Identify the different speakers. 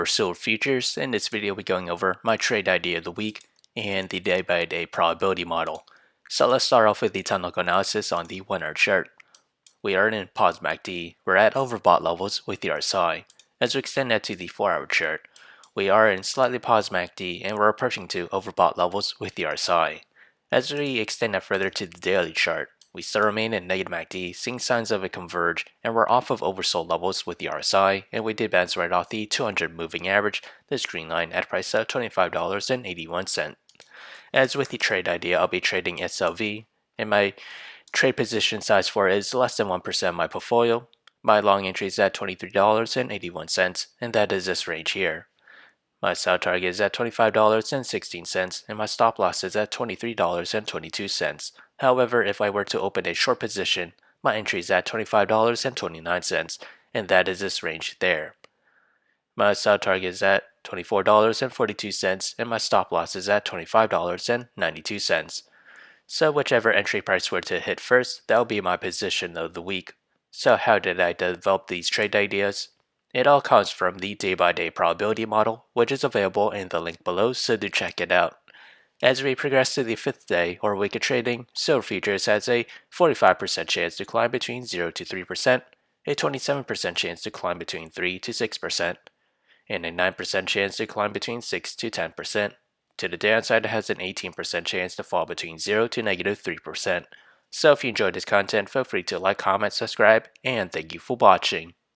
Speaker 1: For silver futures, in this video we're going over my trade idea of the week and the day-by-day probability model. So let's start off with the technical analysis on the 1 hour chart. We are in pause MACD, we're at overbought levels with the RSI. As we extend that to the 4 hour chart, we are in slightly paused MACD and we're approaching to overbought levels with the RSI. As we extend that further to the daily chart, we still remain in negative MACD, seeing signs of a converge, and we're off of oversold levels with the RSI, and we did bounce right off the 200 moving average, this green line at a price of $25.81. As with the trade idea, I'll be trading SLV, and my trade position size for it is less than 1% of my portfolio. My long entry is at $23.81, and that is this range here. My sell target is at $25.16, and my stop loss is at $23.22. However, if I were to open a short position, my entry is at $25.29, and that is this range there. My sell target is at $24.42, and my stop loss is at $25.92. So whichever entry price were to hit first, that will be my position of the week. So how did I develop these trade ideas? It all comes from the day-by-day probability model, which is available in the link below, so do check it out. As we progress to the 5th day or week of trading, silver futures has a 45% chance to climb between 0 to 3%, a 27% chance to climb between 3 to 6%, and a 9% chance to climb between 6 to 10%. To the downside, it has an 18% chance to fall between 0 to negative 3%. So if you enjoyed this content, feel free to like, comment, subscribe, and thank you for watching.